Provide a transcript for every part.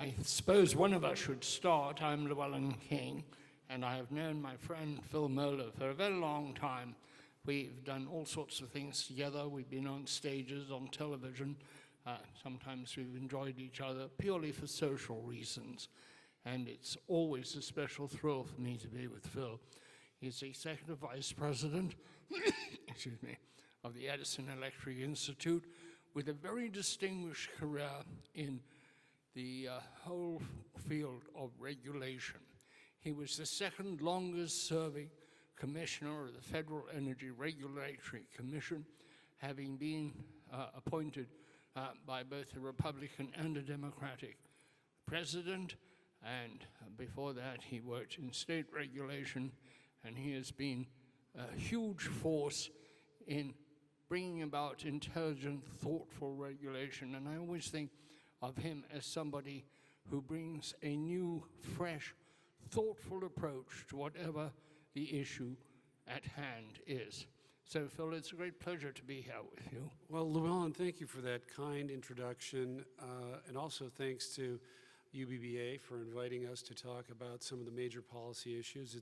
I suppose one of us should start. I'm Llewellyn King, and I have known my friend Phil Moeller for a very long time. We've done all sorts of things together. We've been on stages, on television. Sometimes we've enjoyed each other purely for social reasons. And it's always a special thrill for me to be with Phil. He's the Executive Vice President excuse me, of the Edison Electric Institute, with a very distinguished career in the whole field of regulation. He was the second longest serving commissioner of the Federal Energy Regulatory Commission, having been appointed by both a Republican and a Democratic president. And before that, he worked in state regulation, and he has been a huge force in bringing about intelligent, thoughtful regulation. And I always think of him as somebody who brings a new, fresh, thoughtful approach to whatever the issue at hand is. So, Phil, it's a great pleasure to be here with you. Well, Llewellyn, thank you for that kind introduction, and also thanks to UBBA for inviting us to talk about some of the major policy issues.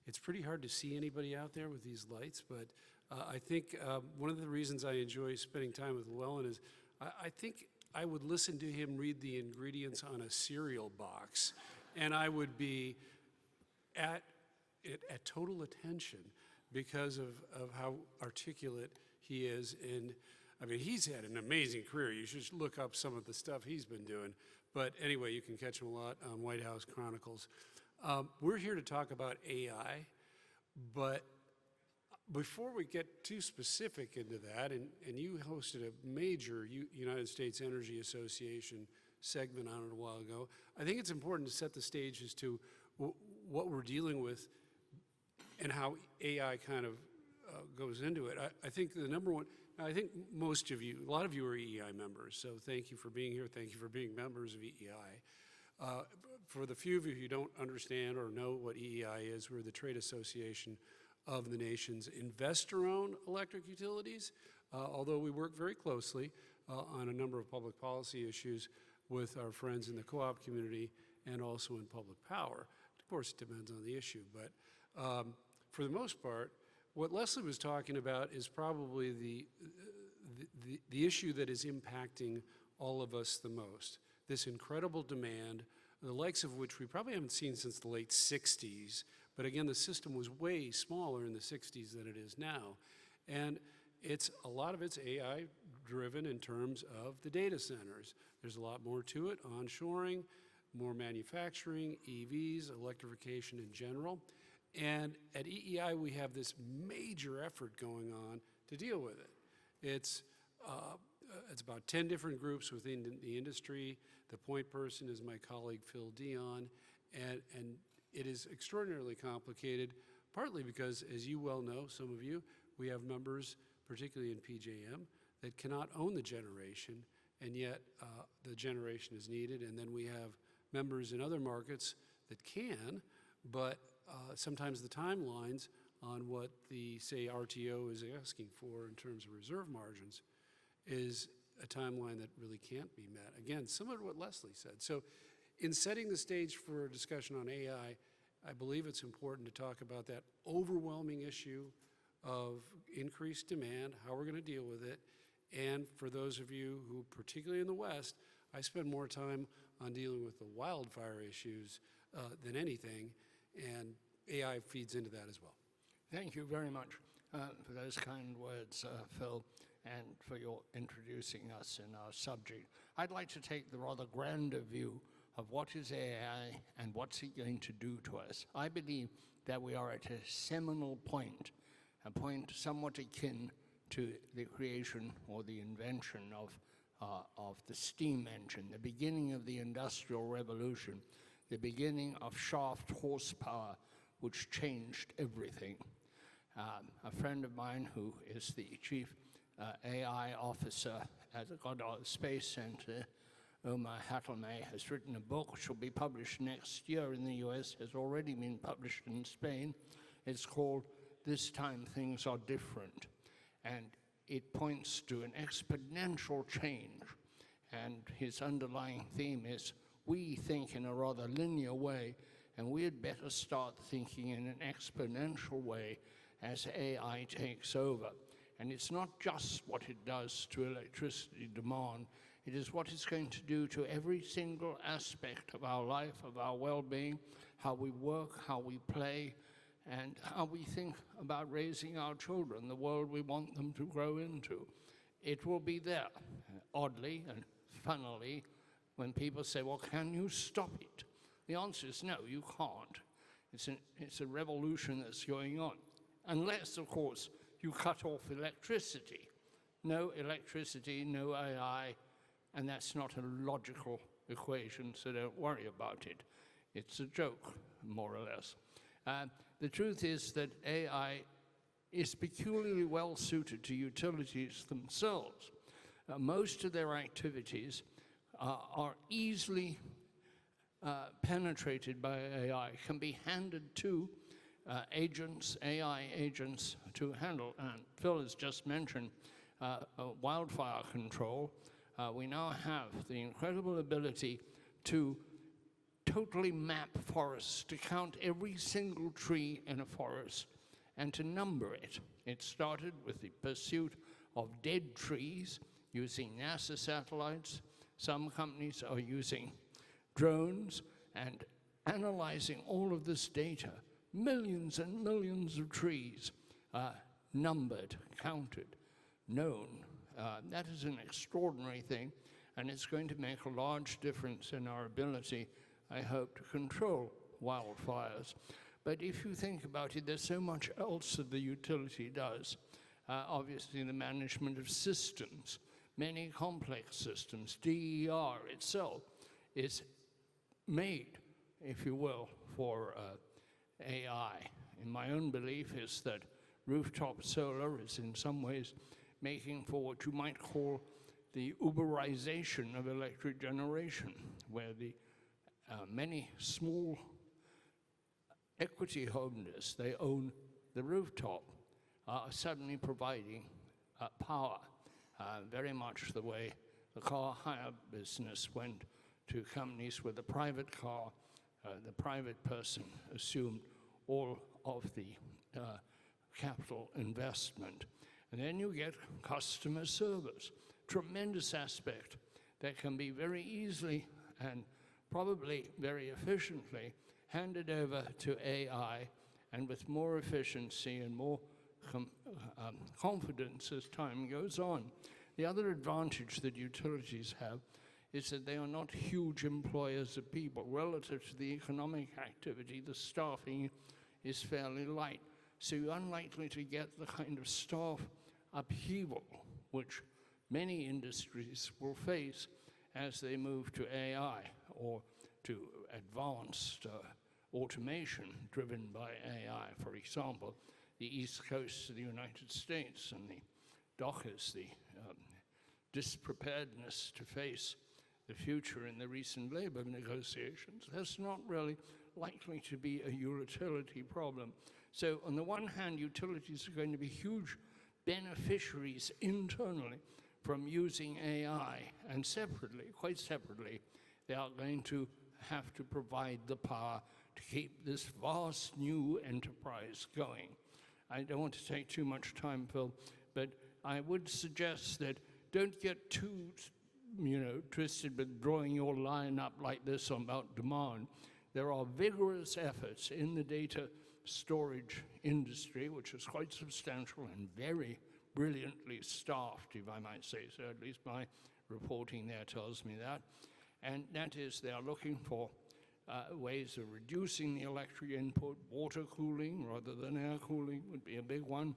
It's pretty hard to see anybody out there with these lights, but I think one of the reasons I enjoy spending time with Llewellyn is I think I would listen to him read the ingredients on a cereal box, and I would be at total attention because of how articulate he is. And I mean, he's had an amazing career. You should look up some of the stuff he's been doing. But anyway, you can catch him a lot on White House Chronicles. We're here to talk about AI, but before we get too specific into that, and you hosted a major United States Energy Association segment on it a while ago, I think it's important to set the stage as to what we're dealing with and how AI kind of goes into it. I think the number one, I think most of you, a lot of you are EEI members, so thank you for being here. Thank you for being members of EEI. For the few of you who don't understand or know what EEI is, we're the trade association of the nation's investor-owned electric utilities, although we work very closely on a number of public policy issues with our friends in the co-op community and also in public power. Of course, it depends on the issue, but for the most part, what Leslie was talking about is probably the issue that is impacting all of us the most. This incredible demand, the likes of which we probably haven't seen since the late 60s, but again, the system was way smaller in the 60s than it is now. And a lot of it's AI driven in terms of the data centers. There's a lot more to it, onshoring, more manufacturing, EVs, electrification in general. And at EEI, we have this major effort going on to deal with it. It's about 10 different groups within the industry. The point person is my colleague, Phil Dion, and it is extraordinarily complicated, partly because, as you well know, some of you, we have members, particularly in PJM, that cannot own the generation, and yet the generation is needed. And then we have members in other markets that can, but sometimes the timelines on what the, say, RTO is asking for in terms of reserve margins is a timeline that really can't be met. Again, similar to what Leslie said. So in setting the stage for a discussion on AI, I believe it's important to talk about that overwhelming issue of increased demand, how we're going to deal with it. And for those of you who, particularly in the West, I spend more time on dealing with the wildfire issues than anything, and AI feeds into that as well. Thank you very much for those kind words, Phil, and for your introducing us in our subject. I'd like to take the rather grander view of what is AI and what's it going to do to us. I believe that we are at a seminal point, a point somewhat akin to the creation or the invention of the steam engine, the beginning of the Industrial Revolution, the beginning of shaft horsepower, which changed everything. A friend of mine who is the chief AI officer at the Goddard Space Center, Omar Hatalmeh, has written a book which will be published next year in the US, has already been published in Spain. It's called This Time Things Are Different. And it points to an exponential change. And his underlying theme is, we think in a rather linear way, and we had better start thinking in an exponential way as AI takes over. And it's not just what it does to electricity demand, it is what it's going to do to every single aspect of our life, of our well-being, how we work, how we play, and how we think about raising our children, the world we want them to grow into. It will be there, oddly and funnily, when people say, well, can you stop it? The answer is no, you can't. It's a revolution that's going on. Unless, of course, you cut off electricity. No electricity, no AI, and that's not a logical equation, so don't worry about it. It's a joke, more or less. The truth is that AI is peculiarly well suited to utilities themselves. Most of their activities are easily penetrated by AI, can be handed to agents, AI agents to handle. And Phil has just mentioned wildfire control. We now have the incredible ability to totally map forests, to count every single tree in a forest, and to number it. It started with the pursuit of dead trees using NASA satellites. Some companies are using drones and analyzing all of this data, millions and millions of trees, numbered, counted, known. That is an extraordinary thing, and it's going to make a large difference in our ability, I hope, to control wildfires. But if you think about it, there's so much else that the utility does. Obviously, the management of systems, many complex systems. DER itself is made, if you will, for AI. And my own belief is that rooftop solar is in some ways making for what you might call the Uberization of electric generation, where the many small equity holders, they own the rooftop, are suddenly providing power, very much the way the car hire business went to companies with a private car. The private person assumed all of the capital investment. And then you get customer service, tremendous aspect that can be very easily and probably very efficiently handed over to AI, and with more efficiency and more confidence as time goes on. The other advantage that utilities have is that they are not huge employers of people. Relative to the economic activity, the staffing is fairly light. So you're unlikely to get the kind of staff upheaval which many industries will face as they move to AI or to advanced automation driven by AI. For example, the East Coast of the United States and the dockers, the dispreparedness to face the future in the recent labor negotiations, that's not really likely to be a utility problem. So on the one hand, utilities are going to be huge beneficiaries internally from using AI, and separately, quite separately, they are going to have to provide the power to keep this vast new enterprise going. I don't want to take too much time, Phil, but I would suggest that don't get too, twisted with drawing your line up like this about demand. There are vigorous efforts in the data storage industry, which is quite substantial and very brilliantly staffed, if I might say so. At least my reporting there tells me that. And that is, they are looking for ways of reducing the electric input. Water cooling rather than air cooling would be a big one.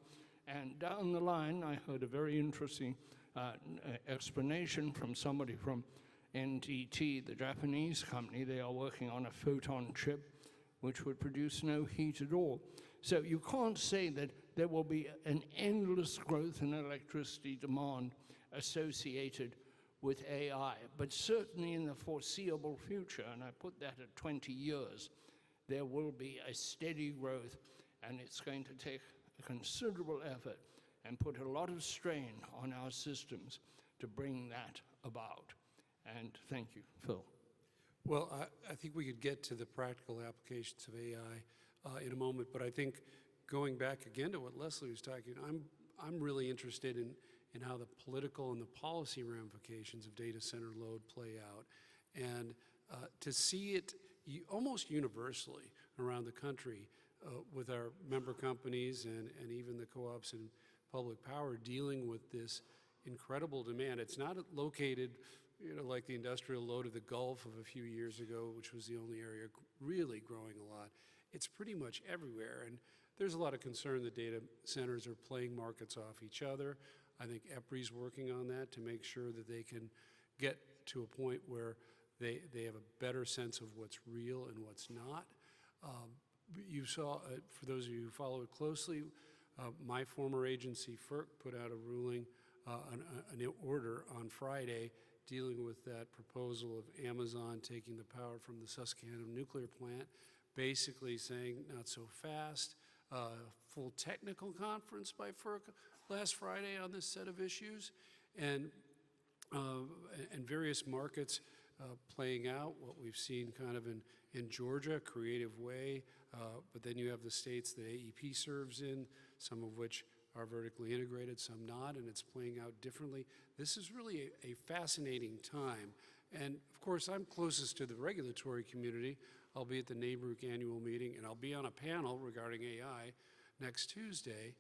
And down the line, I heard a very interesting explanation from somebody from NTT, the Japanese company. They are working on a photon chip which would produce no heat at all. So you can't say that there will be an endless growth in electricity demand associated with AI, but certainly in the foreseeable future, and I put that at 20 years, there will be a steady growth, and it's going to take a considerable effort and put a lot of strain on our systems to bring that about. And thank you, Phil. Well, I think we could get to the practical applications of AI in a moment, but I think going back again to what Leslie was talking, I'm really interested in how the political and the policy ramifications of data center load play out, and to see it almost universally around the country with our member companies and even the co-ops and public power dealing with this incredible demand. It's not located, like the industrial load of the Gulf of a few years ago, which was the only area really growing a lot. It's pretty much everywhere, and there's a lot of concern that data centers are playing markets off each other. I think EPRI's working on that to make sure that they can get to a point where they have a better sense of what's real and what's not. You saw, for those of you who follow it closely, my former agency, FERC, put out a ruling, an order on Friday dealing with that proposal of Amazon taking the power from the Susquehanna nuclear plant, basically saying not so fast. Full technical conference by FERC last Friday on this set of issues, and various markets playing out what we've seen kind of in Georgia, creative way, but then you have the states that AEP serves in, some of which are vertically integrated, some not, and it's playing out differently. This is really a fascinating time. And of course, I'm closest to the regulatory community. I'll be at the NABRUC annual meeting, and I'll be on a panel regarding AI next Tuesday.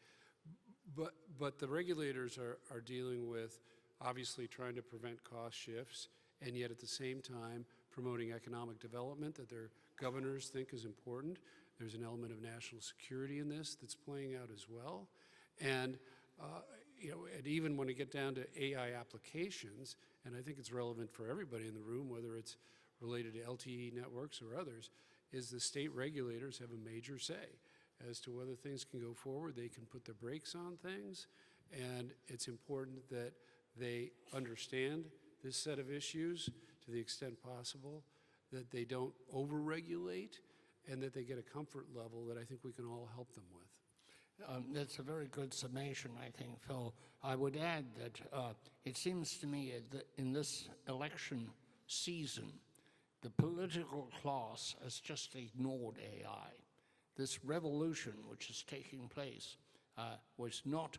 But the regulators are dealing with, obviously, trying to prevent cost shifts, and yet at the same time promoting economic development that their governors think is important. There's an element of national security in this that's playing out as well. And and even when we get down to AI applications, and I think it's relevant for everybody in the room, whether it's related to LTE networks or others, is the state regulators have a major say as to whether things can go forward. They can put the brakes on things, and it's important that they understand this set of issues to the extent possible, that they don't over-regulate, and that they get a comfort level that I think we can all help them with. That's a very good summation, I think, Phil. I would add that it seems to me that in this election season, the political class has just ignored AI. This revolution which is taking place was not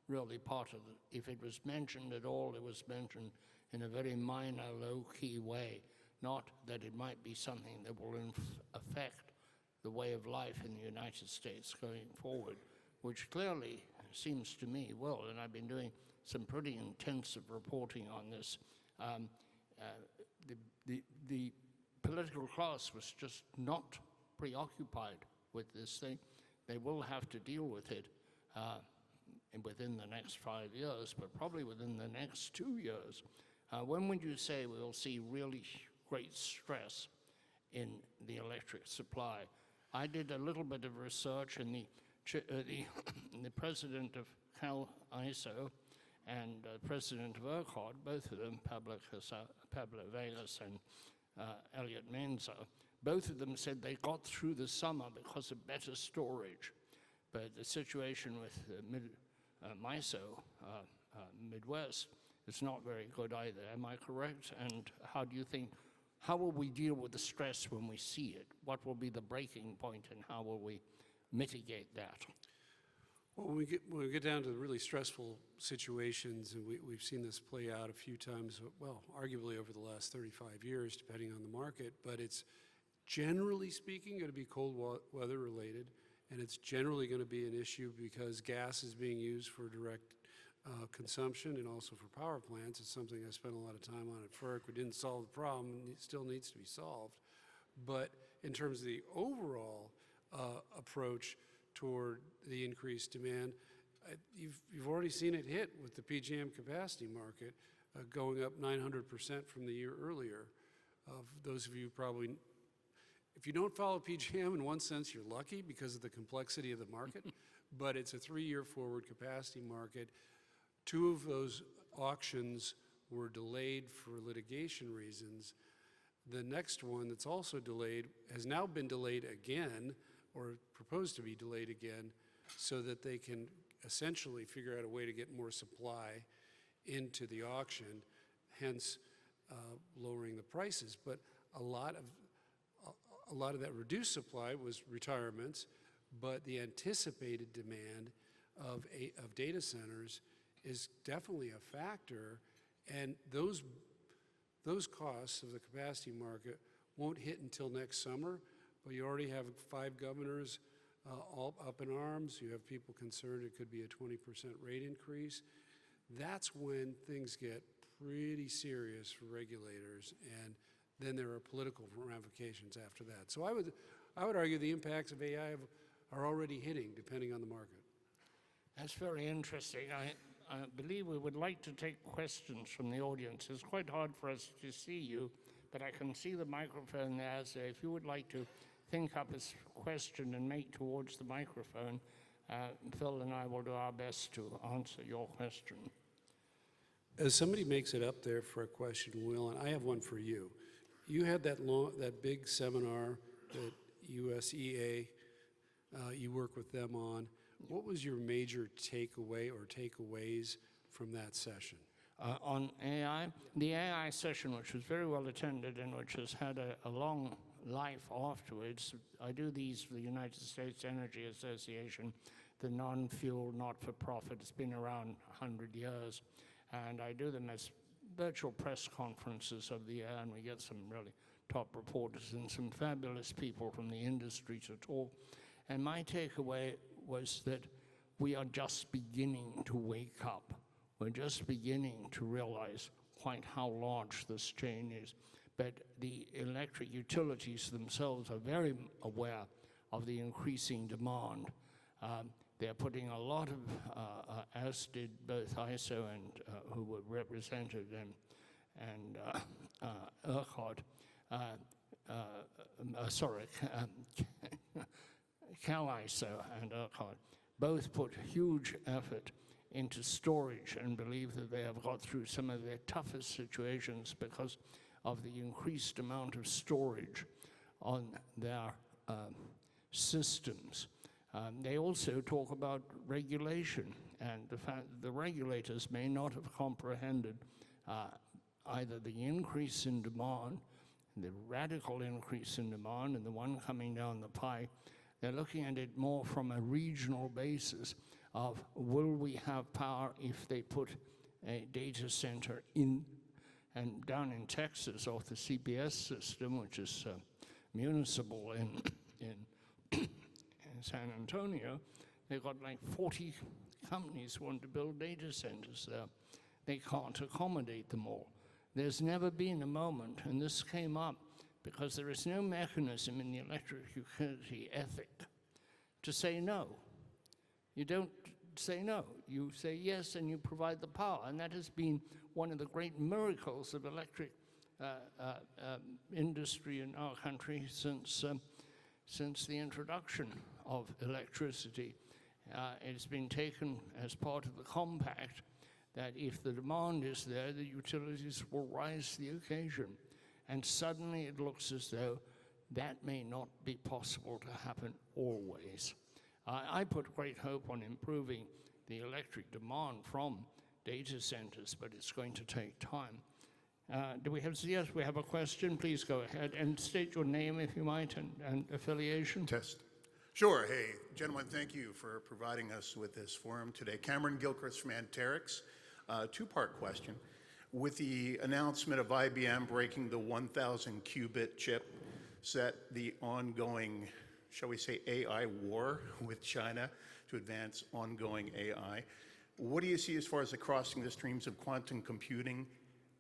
really part of it. If it was mentioned at all, it was mentioned in a very minor, low-key way, not that it might be something that will affect the way of life in the United States going forward, which clearly seems to me will, and I've been doing some pretty intensive reporting on this. The political class was just not preoccupied with this thing. They will have to deal with it within the next 5 years, but probably within the next 2 years. When would you say we will see really great stress in the electric supply? I did a little bit of research, and the president of Cal ISO and president of ERCOT, both of them, Pablo Vegas and Elliot Menza, both of them said they got through the summer because of better storage. But the situation with MISO, Midwest, is not very good either. Am I correct? And how will we deal with the stress when we see it? What will be the breaking point, and how will we mitigate that? Well, when we get down to the really stressful situations, and we've seen this play out a few times, well, arguably over the last 35 years, depending on the market, but it's generally speaking going to be cold weather related, and it's generally going to be an issue because gas is being used for direct consumption and also for power plants. It's something I spent a lot of time on at FERC. We didn't solve the problem, and it still needs to be solved. But in terms of the overall approach toward the increased demand, you've already seen it hit with the PJM capacity market going up 900% from the year earlier. Those of you probably, if you don't follow PJM, in one sense you're lucky because of the complexity of the market, but it's a 3-year forward capacity market. 2 of those auctions were delayed for litigation reasons. The next one that's also delayed has now been delayed again, or proposed to be delayed again, so that they can essentially figure out a way to get more supply into the auction, hence lowering the prices. But a lot of that reduced supply was retirements, but the anticipated demand of data centers is definitely a factor, and those costs of the capacity market won't hit until next summer, but you already have 5 governors all up in arms. You have people concerned it could be a 20% rate increase. That's when things get pretty serious for regulators, and then there are political ramifications after that. So I would argue the impacts of AI are already hitting, depending on the market. That's very interesting. I believe we would like to take questions from the audience. It's quite hard for us to see you, but I can see the microphone there. So if you would like to think up a question and make towards the microphone, Phil and I will do our best to answer your question. As somebody makes it up there for a question, Will, and I have one for you. You had that big seminar that USEA, you work with them on. What was your major takeaway or takeaways from that session? On AI, the AI session, which was very well attended and which has had a long life afterwards. I do these for the United States Energy Association, the non-fuel, not-for-profit. It's been around 100 years. And I do them as virtual press conferences of the year, and we get some really top reporters and some fabulous people from the industry to talk. And my takeaway was that we are just beginning to wake up. We're just beginning to realize quite how large this chain is. But the electric utilities themselves are very aware of the increasing demand. They're putting a lot of, as did both ISO and who were represented, and ERCOT, CalISO and ERCOT, both put huge effort into storage and believe that they have got through some of their toughest situations because of the increased amount of storage on their systems. They also talk about regulation and the fact that the regulators may not have comprehended either the increase in demand, the radical increase in demand, and the one coming down the pike. They're looking at it more from a regional basis of will we have power if they put a data center in, and down in Texas off the CPS system, which is municipal in San Antonio, they've got like 40 companies who want to build data centers there. They can't accommodate them all. There's never been a moment, and this came up because there is no mechanism in the electric utility ethic to say no. You don't say no. You say yes, and you provide the power. And that has been one of the great miracles of electric industry in our country since the introduction of electricity. It's been taken as part of the compact that if the demand is there, the utilities will rise to the occasion. And suddenly it looks as though that may not be possible to happen always. I put great hope on improving the electric demand from data centers, but it's going to take time. Yes, we have a question. Please go ahead and state your name, if you might, and affiliation. Test. Sure. Hey, gentlemen, thank you for providing us with this forum today. Cameron Gilchrist from Anterix. Two-part question. With the announcement of IBM breaking the 1,000 qubit chip, set the ongoing, shall we say, AI war with China to advance ongoing AI, what do you see as far as the crossing the streams of quantum computing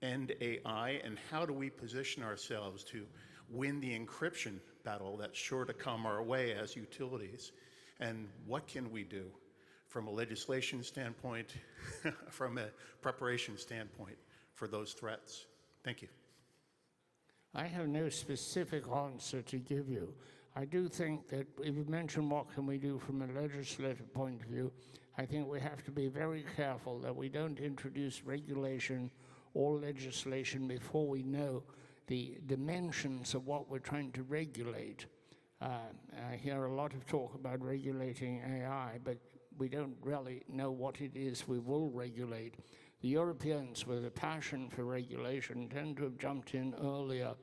and AI, and how do we position ourselves to win the encryption battle that's sure to come our way as utilities? And what can we do from a legislation standpoint, from a preparation standpoint for those threats? Thank you. I have no specific answer to give you. I do think that if you mention what can we do from a legislative point of view, I think we have to be very careful that we don't introduce regulation or legislation before we know the dimensions of what we're trying to regulate. I hear a lot of talk about regulating AI, but we don't really know what it is we will regulate. The Europeans, with a passion for regulation, tend to have jumped in earlier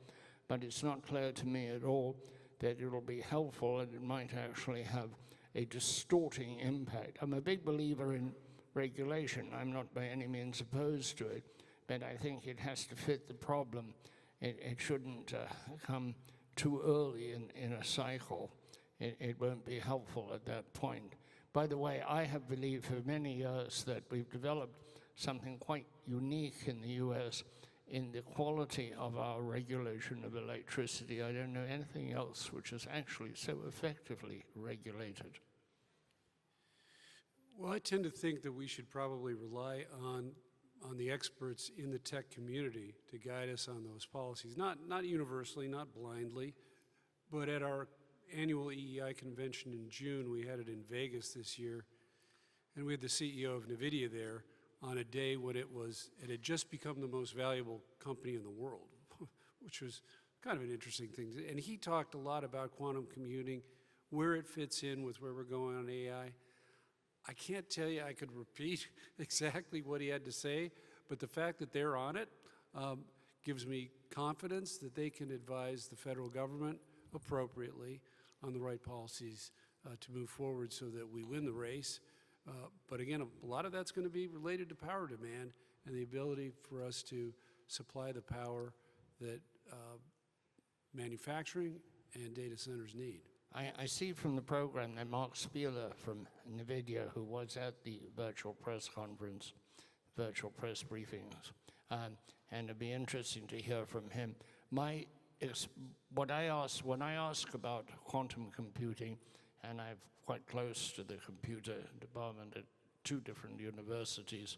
but it's not clear to me at all that it'll be helpful, and it might actually have a distorting impact. I'm a big believer in regulation. I'm not by any means opposed to it, but I think it has to fit the problem. It shouldn't come too early in a cycle. It won't be helpful at that point. By the way, I have believed for many years that we've developed something quite unique in the US in the quality of our regulation of electricity. I don't know anything else which is actually so effectively regulated. Well, I tend to think that we should probably rely on the experts in the tech community to guide us on those policies. Not universally, not blindly, but at our annual EEI convention in June, we had it in Vegas this year, and we had the CEO of NVIDIA there on a day when it had just become the most valuable company in the world, which was kind of an interesting thing. And he talked a lot about quantum computing, where it fits in with where we're going on AI. I can't tell you I could repeat exactly what he had to say, but the fact that they're on it gives me confidence that they can advise the federal government appropriately on the right policies to move forward so that we win the race. But again, a lot of that's going to be related to power demand and the ability for us to supply the power that manufacturing and data centers need. I see from the program that Mark Spieler from NVIDIA, who was at the virtual press conference, virtual press briefings, and it'd be interesting to hear from him. When I ask about quantum computing, and I'm quite close to the computer department at 2 different universities,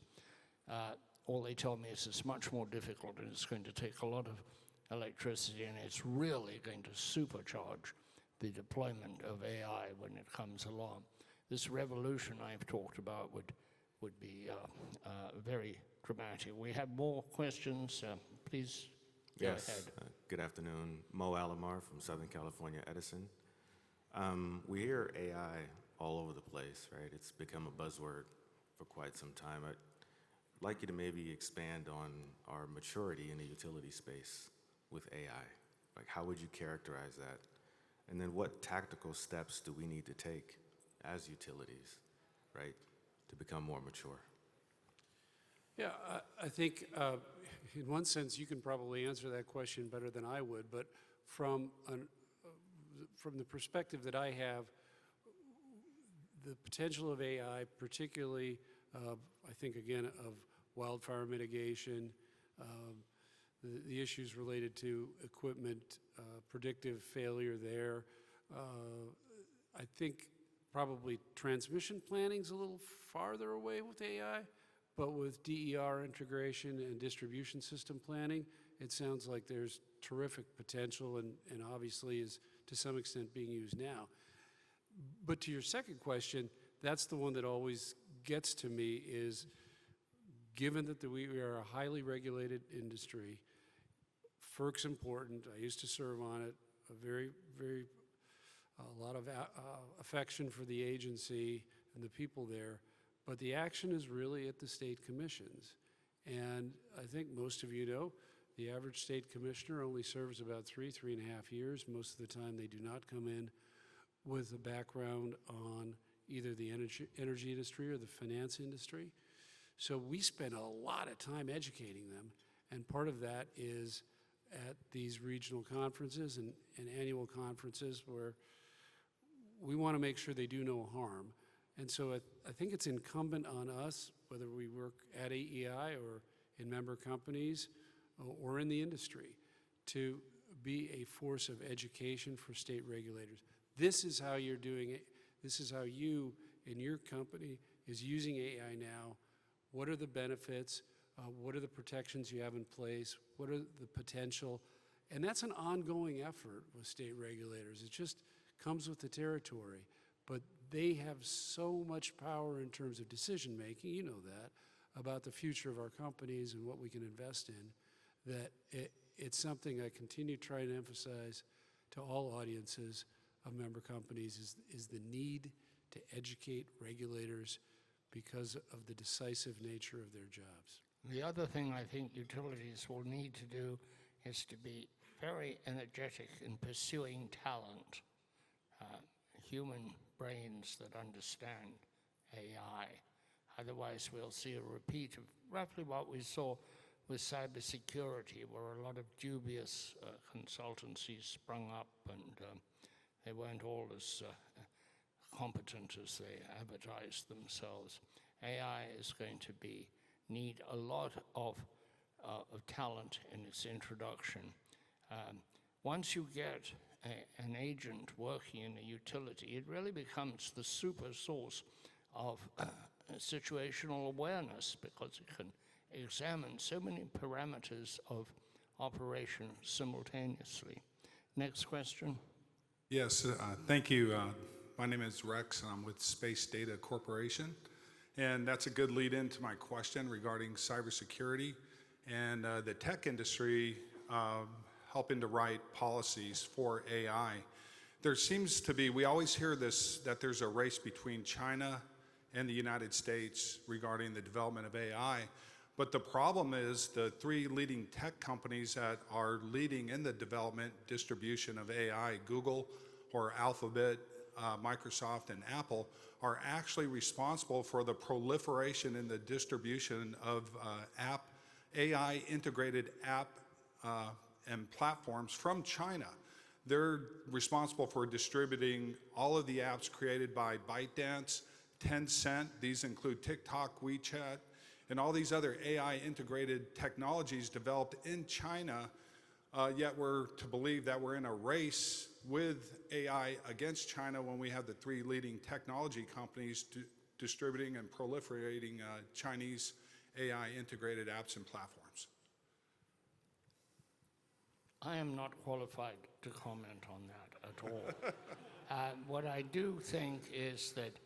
all they tell me is it's much more difficult and it's going to take a lot of electricity, and it's really going to supercharge the deployment of AI when it comes along. This revolution I've talked about would be very dramatic. We have more questions. Please go ahead. Good afternoon. Mo Alamar from Southern California, Edison. We hear AI all over the place, right? It's become a buzzword for quite some time. I'd like you to maybe expand on our maturity in the utility space with AI. Like, how would you characterize that? And then what tactical steps do we need to take as utilities, right, to become more mature? Yeah, I think in one sense you can probably answer that question better than I would, but from the perspective that I have, the potential of AI, particularly I think again of wildfire mitigation, the issues related to equipment, predictive failure there. I think probably transmission planning's a little farther away with AI, but with DER integration and distribution system planning, it sounds like there's terrific potential and obviously is to some extent being used now. But to your second question, that's the one that always gets to me is, given that we are a highly regulated industry, FERC's important. I used to serve on it. A lot of affection for the agency and the people there, but the action is really at the state commissions. And I think most of you know, the average state commissioner only serves about 3.5 years. Most of the time they do not come in with a background on either the energy industry or the finance industry. So we spend a lot of time educating them, and part of that is at these regional conferences and annual conferences where we want to make sure they do no harm. And so I think it's incumbent on us, whether we work at AEI or in member companies or in the industry, to be a force of education for state regulators. This is how you're doing it. This is how you in your company is using AI now. What are the benefits? What are the protections you have in place? What are the potential? And that's an ongoing effort with state regulators. It just comes with the territory. But they have so much power in terms of decision making, you know that, about the future of our companies and what we can invest in, that it's something I continue to try to emphasize to all audiences of member companies is the need to educate regulators because of the decisive nature of their jobs. The other thing I think utilities will need to do is to be very energetic in pursuing talent, human brains that understand AI. Otherwise, we'll see a repeat of roughly what we saw with cybersecurity, where a lot of dubious consultancies sprung up and they weren't all as competent as they advertised themselves. AI is going to need a lot of talent in its introduction. Once you get an agent working in a utility, it really becomes the super source of situational awareness, because it can examine so many parameters of operation simultaneously. Next question. Yes, thank you. My name is Rex, and I'm with Space Data Corporation. And that's a good lead into my question regarding cybersecurity and the tech industry helping to write policies for AI. There seems to be, we always hear this, that there's a race between China and the United States regarding the development of AI. But the problem is the three leading tech companies that are leading in the development distribution of AI, Google or Alphabet, Microsoft, and Apple, are actually responsible for the proliferation in the distribution of AI integrated app and platforms from China. They're responsible for distributing all of the apps created by ByteDance, Tencent. These include TikTok, WeChat, and all these other AI integrated technologies developed in China, yet we're to believe that we're in a race with AI against China when we have the three leading technology companies distributing and proliferating Chinese AI integrated apps and platforms. I am not qualified to comment on that at all. What I do think is that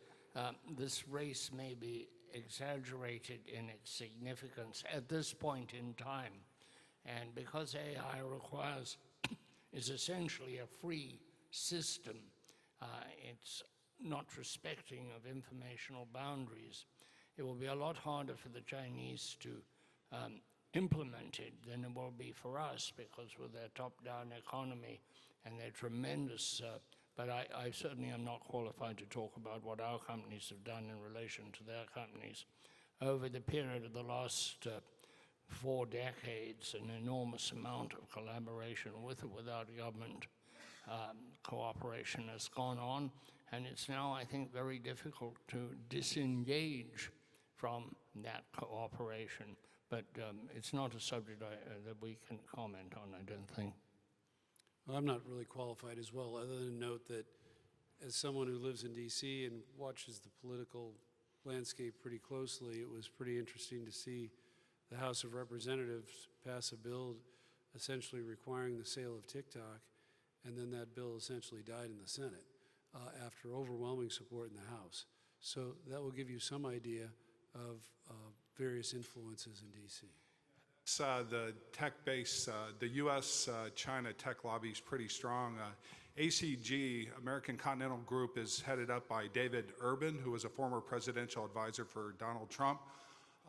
this race may be exaggerated in its significance at this point in time. And because AI is essentially a free system, it's not respecting of informational boundaries, it will be a lot harder for the Chinese to implement it than it will be for us, because with their top-down economy and their tremendous, but I certainly am not qualified to talk about what our companies have done in relation to their companies. Over the period of the last 4 decades, an enormous amount of collaboration with or without government cooperation has gone on, and it's now, I think, very difficult to disengage from that cooperation. But it's not a subject that we can comment on, I don't think. Well, I'm not really qualified as well, other than note that as someone who lives in D.C. and watches the political landscape pretty closely, it was pretty interesting to see the House of Representatives pass a bill essentially requiring the sale of TikTok, and then that bill essentially died in the Senate after overwhelming support in the House. So that will give you some idea of various influences in D.C. It's the tech base, the U.S.-China tech lobby is pretty strong. ACG, American Continental Group, is headed up by David Urban, who was a former presidential advisor for Donald Trump.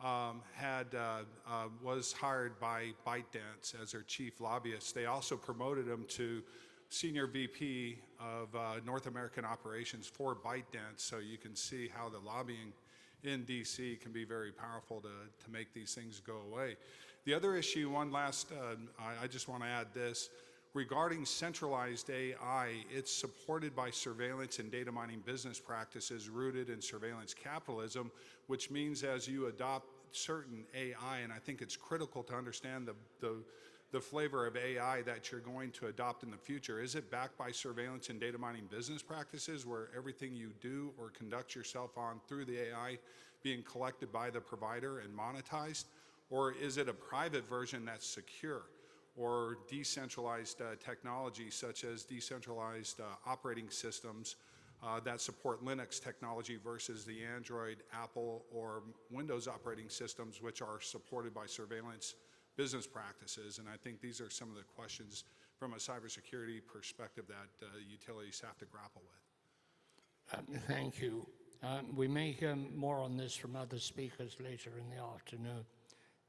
Was hired by ByteDance as their chief lobbyist. They also promoted him to senior VP of North American operations for ByteDance, so you can see how the lobbying in DC can be very powerful to make these things go away. The other issue, I just want to add this, regarding centralized AI, it's supported by surveillance and data mining business practices rooted in surveillance capitalism, which means as you adopt certain AI, and I think it's critical to understand the flavor of AI that you're going to adopt in the future. Is it backed by surveillance and data mining business practices where everything you do or conduct yourself on through the AI being collected by the provider and monetized? Or is it a private version that's secure or decentralized technology, such as decentralized operating systems that support Linux technology versus the Android, Apple, or Windows operating systems, which are supported by surveillance business practices? And I think these are some of the questions from a cybersecurity perspective that utilities have to grapple with. Thank you. We may hear more on this from other speakers later in the afternoon,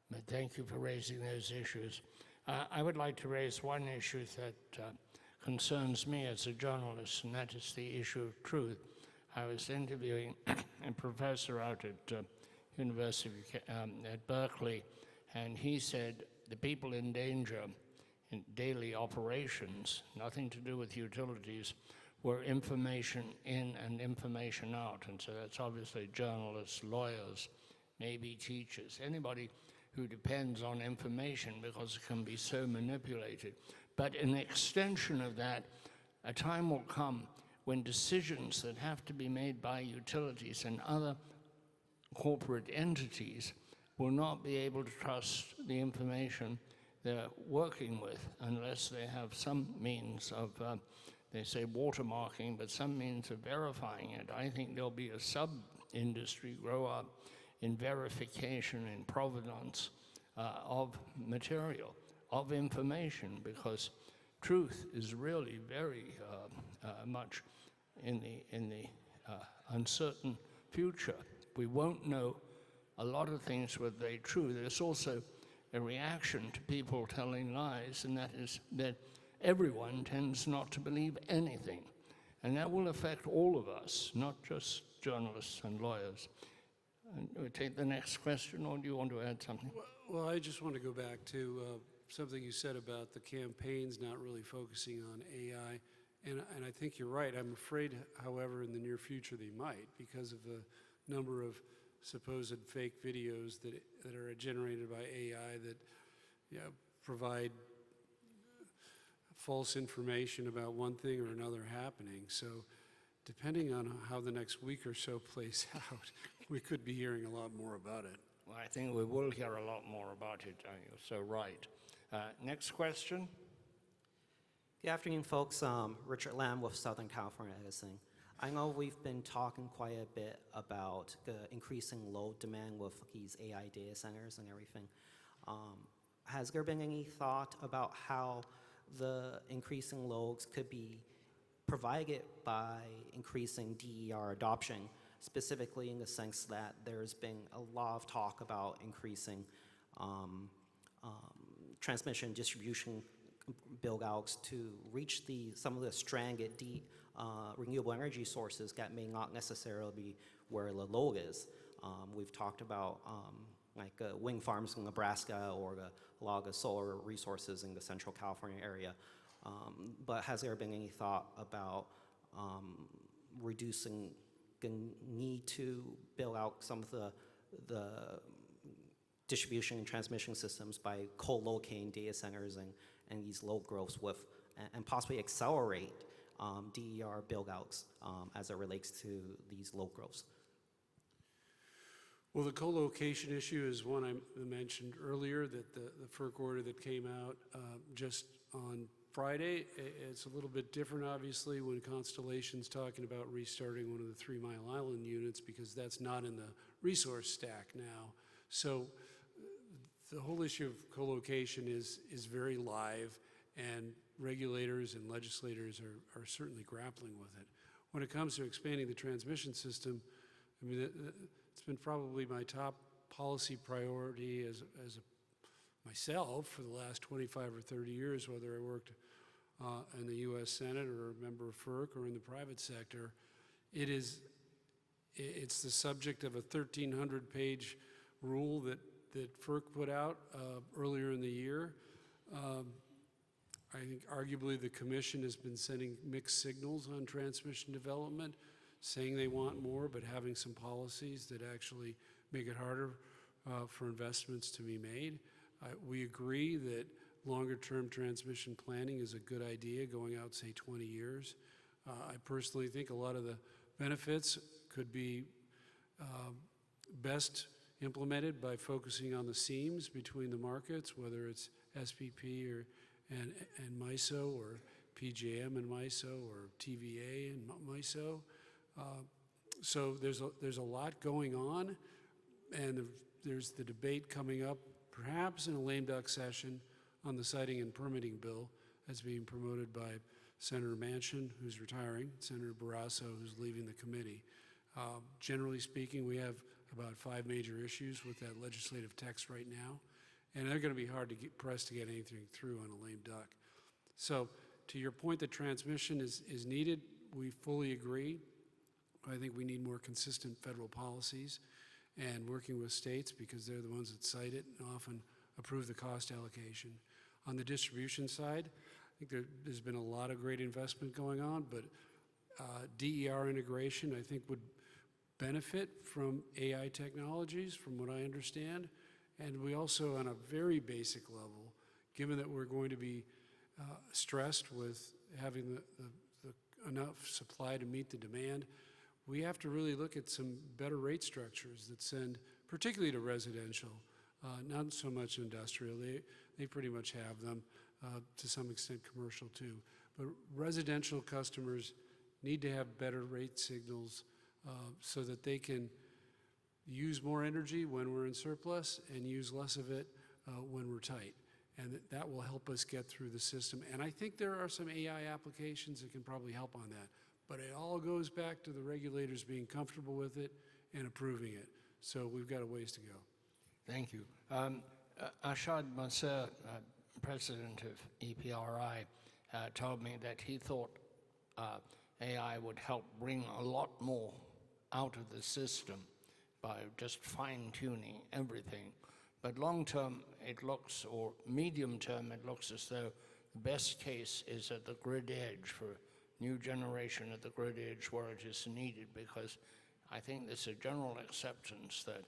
but thank you for raising those issues. I would like to raise one issue that concerns me as a journalist, and that is the issue of truth. I was interviewing a professor out at University at Berkeley, and he said the people in danger in daily operations, nothing to do with utilities, were information in and information out. And so that's obviously journalists, lawyers, maybe teachers, anybody who depends on information because it can be so manipulated. But an extension of that, a time will come when decisions that have to be made by utilities and other corporate entities will not be able to trust the information they're working with unless they have some means of, they say watermarking, but some means of verifying it. I think there'll be a sub-industry grow up in verification and provenance of material, of information, because truth is really very much in the uncertain future. We won't know a lot of things whether they're true. There's also a reaction to people telling lies, and that is that everyone tends not to believe anything. And that will affect all of us, not just journalists and lawyers. And we take the next question, or do you want to add something? Well, I just want to go back to something you said about the campaigns not really focusing on AI. And I think you're right. I'm afraid, however, in the near future they might, because of the number of supposed fake videos that are generated by AI that provide false information about one thing or another happening. So depending on how the next week or so plays out, we could be hearing a lot more about it. Well, I think we will hear a lot more about it. You're so right. Next question. Good afternoon, folks. Richard Lamb with Southern California Edison. I know we've been talking quite a bit about the increasing load demand with these AI data centers and everything. Has there been any thought about how the increasing loads could be provided by increasing DER adoption, specifically in the sense that there's been a lot of talk about increasing transmission distribution build-outs to reach some of the stranded renewable energy sources that may not necessarily be where the load is. We've talked about like wind farms in Nebraska or a lot of the solar resources in the Central California area. But has there been any thought about reducing the need to build out some of the distribution and transmission systems by co-locating data centers and these load growths with, and possibly accelerate DER build-outs as it relates to these load growths? Well, the co-location issue is one I mentioned earlier, that the FERC order that came out just on Friday. It's a little bit different, obviously, when Constellation's talking about restarting one of the 3 Mile Island units, because that's not in the resource stack now. So the whole issue of co-location is very live, and regulators and legislators are certainly grappling with it. When it comes to expanding the transmission system, I mean, it's been probably my top policy priority as myself for the last 25 or 30 years, whether I worked in the U.S. Senate or a member of FERC or in the private sector. It's the subject of a 1,300-page rule that FERC put out earlier in the year. I think arguably the commission has been sending mixed signals on transmission development, saying they want more, but having some policies that actually make it harder for investments to be made. We agree that longer-term transmission planning is a good idea, going out, say, 20 years. I personally think a lot of the benefits could be best implemented by focusing on the seams between the markets, whether it's SPP and MISO, or PJM and MISO, or TVA and MISO. So there's a lot going on, and there's the debate coming up, perhaps in a lame duck session, on the siting and permitting bill that's being promoted by Senator Manchin, who's retiring, Senator Barrasso, who's leaving the committee. Generally speaking, we have about 5 major issues with that legislative text right now, and they're going to be hard to pressed to get anything through on a lame duck. So to your point that transmission is needed, we fully agree. I think we need more consistent federal policies and working with states because they're the ones that cite it and often approve the cost allocation. On the distribution side, I think there's been a lot of great investment going on, but DER integration, I think, would benefit from AI technologies, from what I understand. And we also, on a very basic level, given that we're going to be stressed with having the enough supply to meet the demand, we have to really look at some better rate structures that send, particularly to residential, not so much industrial. They pretty much have them, to some extent commercial too. But residential customers need to have better rate signals so that they can use more energy when we're in surplus and use less of it when we're tight. And that will help us get through the system. And I think there are some AI applications that can probably help on that. But it all goes back to the regulators being comfortable with it and approving it. So we've got a ways to go. Thank you. Ashad Mansour, president of EPRI, told me that he thought AI would help bring a lot more out of the system by just fine-tuning everything. But long-term, it looks, or medium-term, it looks as though the best case is at the grid edge, for new generation at the grid edge where it is needed, because I think there's a general acceptance that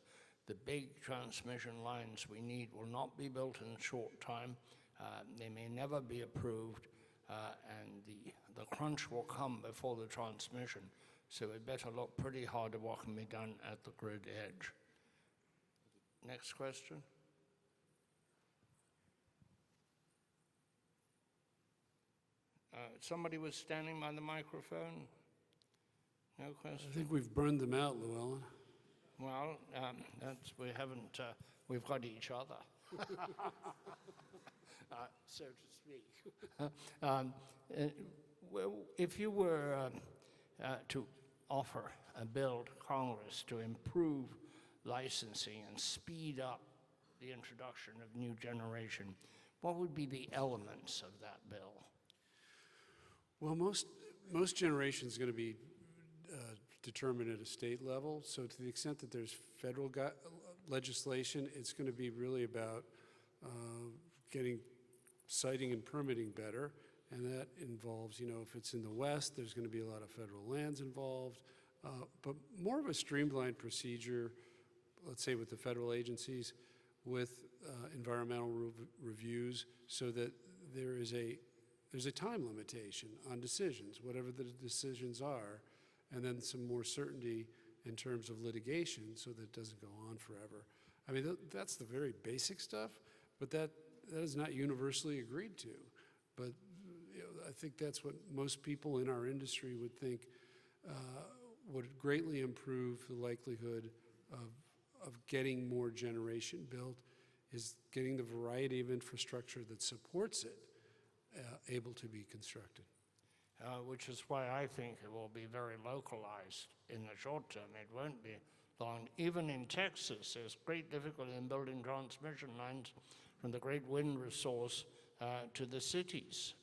the big transmission lines we need will not be built in a short time. They may never be approved, and the crunch will come before the transmission. So we better look pretty hard at what can be done at the grid edge. Next question. Somebody was standing by the microphone. No question. I think we've burned them out, Llewellyn. Well, we haven't. We've got each other, so to speak. Well, if you were to offer a bill to Congress to improve licensing and speed up the introduction of new generation, what would be the elements of that bill? Well, most generation is going to be determined at a state level. So to the extent that there's federal legislation, it's going to be really about getting siting and permitting better. And that involves, if it's in the West, there's going to be a lot of federal lands involved. But more of a streamlined procedure, let's say with the federal agencies, with environmental reviews, so that there's a time limitation on decisions, whatever the decisions are, and then some more certainty in terms of litigation so that it doesn't go on forever. I mean, that's the very basic stuff, but that is not universally agreed to. But I think that's what most people in our industry would think would greatly improve the likelihood of getting more generation built, is getting the variety of infrastructure that supports it able to be constructed. Which is why I think it will be very localized in the short term. It won't be long. Even in Texas, there's great difficulty in building transmission lines from the great wind resource to the cities.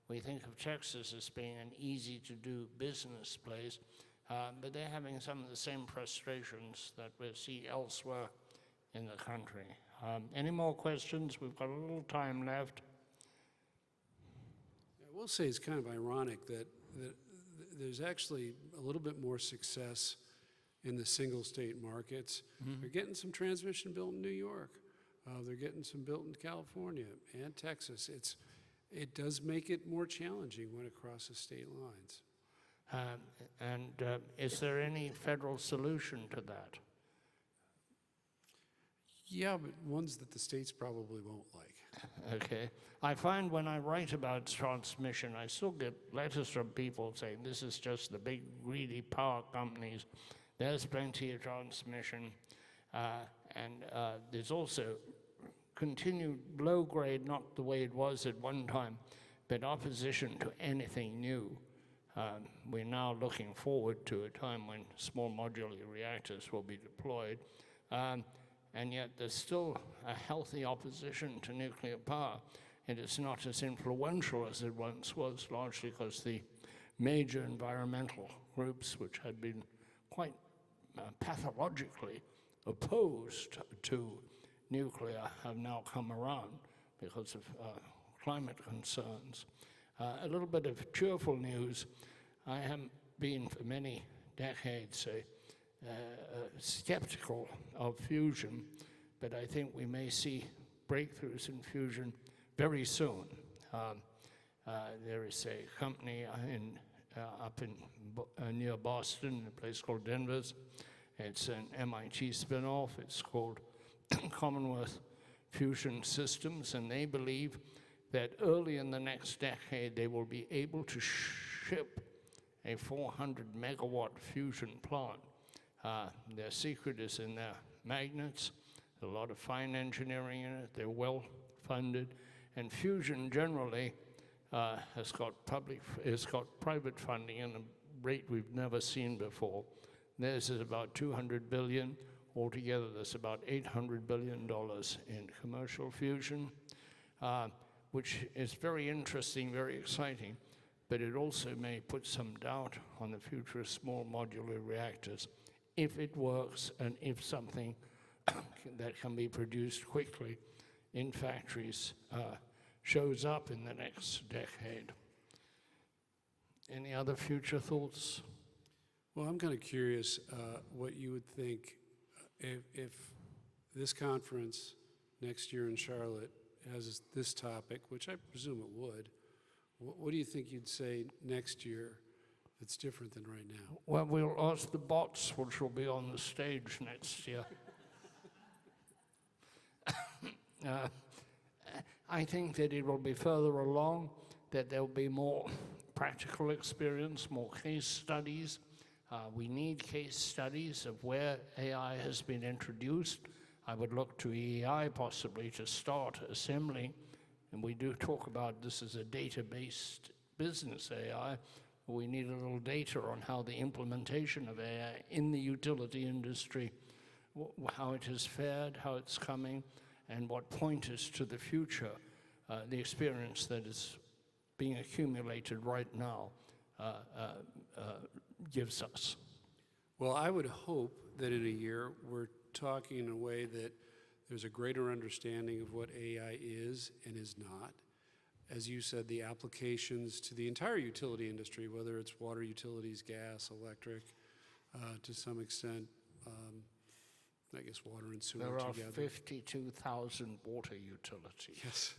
We think of Texas as being an easy-to-do business place, but they're having some of the same frustrations that we see elsewhere in the country. Any more questions? We've got a little time left. I will say it's kind of ironic that there's actually a little bit more success in the single state markets. Mm-hmm. They're getting some transmission built in New York. They're getting some built in California and Texas. It does make it more challenging when it crosses state lines. Is there any federal solution to that? Yeah, but ones that the states probably won't like. Okay. I find when I write about transmission, I still get letters from people saying this is just the big greedy power companies. There's plenty of transmission. There's also continued low grade, not the way it was at one time, but opposition to anything new. We're now looking forward to a time when small modular reactors will be deployed. and yet there's still a healthy opposition to nuclear power. It is not as influential as it once was, largely because the major environmental groups, which had been quite pathologically opposed to nuclear, have now come around because of climate concerns. A little bit of cheerful news. I have been for many decades skeptical of fusion, but I think we may see breakthroughs in fusion very soon. There is a company up near Boston, a place called Denver's. It's an MIT spinoff. It's called Commonwealth Fusion Systems, and they believe that early in the next decade they will be able to ship a 400 megawatt fusion plant. Their secret is in their magnets. A lot of fine engineering in it. They're well funded, and fusion generally has got private funding at a rate we've never seen before. Theirs is about $200 billion. Altogether, there's about $800 billion in commercial fusion, which is very interesting, very exciting, but it also may put some doubt on the future of small modular reactors if it works and if something that can be produced quickly in factories shows up in the next decade. Any other future thoughts? Well, I'm kind of curious what you would think if this conference next year in Charlotte has this topic, which I presume it would. What do you think you'd say next year that's different than right now? Well, we'll ask the bots, which will be on the stage next year. I think that it will be further along, that there will be more practical experience, more case studies. We need case studies of where AI has been introduced. I would look to EEI possibly to start assembling, and we do talk about this as a data-based business AI. We need a little data on how the implementation of AI in the utility industry, how it has fared, how it's coming, and what pointers to the future, the experience that is being accumulated right now gives us. Well, I would hope that in a year we're talking in a way that there's a greater understanding of what AI is and is not. As you said, the applications to the entire utility industry, whether it's water utilities, gas, electric, to some extent, I guess water and sewer There are together. 52,000 water utilities. Yes,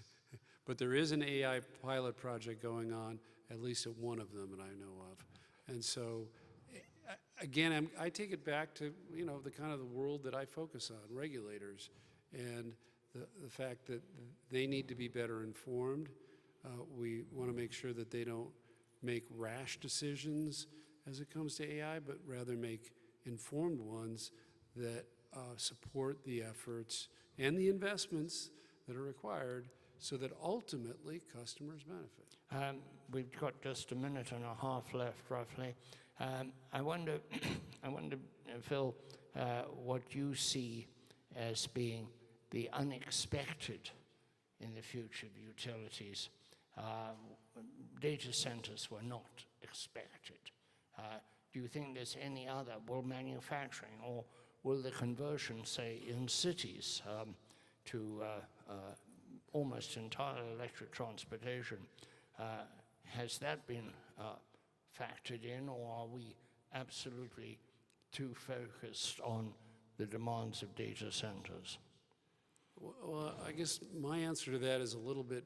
but there is an AI pilot project going on, at least at one of them that I know of. And so, again, I take it back to, the kind of the world that I focus on, regulators, and the fact that they need to be better informed. We want to make sure that they don't make rash decisions as it comes to AI, but rather make informed ones that support the efforts and the investments that are required so that ultimately customers benefit. We've got just a minute and a half left, roughly. I wonder, Phil, what you see as being the unexpected in the future of utilities. Data centers were not expected. Do you think there's any other? Will manufacturing or will the conversion, say, in cities to almost entirely electric transportation, has that been factored in, or are we absolutely too focused on the demands of data centers? Well, I guess my answer to that is a little bit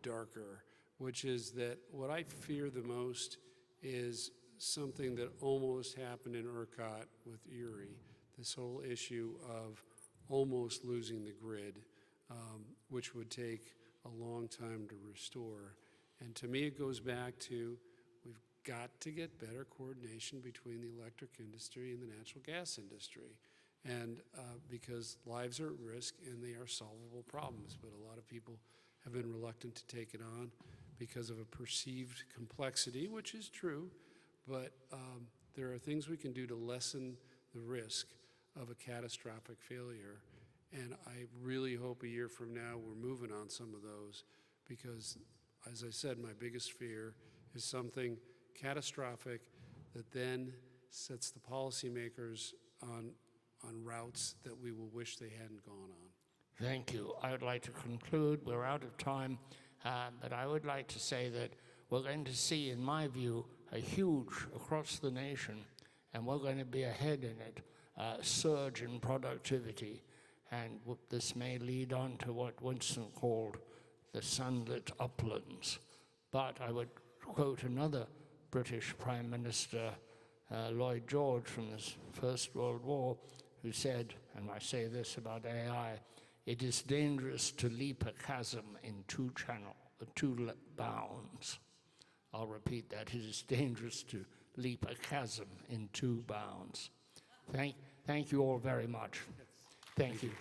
darker, which is that what I fear the most is something that almost happened in ERCOT with Erie, this whole issue of almost losing the grid, which would take a long time to restore. And to me, it goes back to we've got to get better coordination between the electric industry and the natural gas industry. And because lives are at risk and they are solvable problems, but a lot of people have been reluctant to take it on because of a perceived complexity, which is true, but there are things we can do to lessen the risk of a catastrophic failure. And I really hope a year from now we're moving on some of those, because, as I said, my biggest fear is something catastrophic that then sets the policymakers on routes that we will wish they hadn't gone on. Thank you. I would like to conclude. We're out of time, but I would like to say that we're going to see, in my view, a huge, across the nation, and we're going to be ahead in it, surge in productivity. And this may lead on to what Winston called the sunlit uplands. But I would quote another British Prime Minister, Lloyd George, from the First World War, who said, and I say this about AI, it is dangerous to leap a chasm in two bounds. I'll repeat that. It is dangerous to leap a chasm in two bounds. Thank you all very much. Thank you.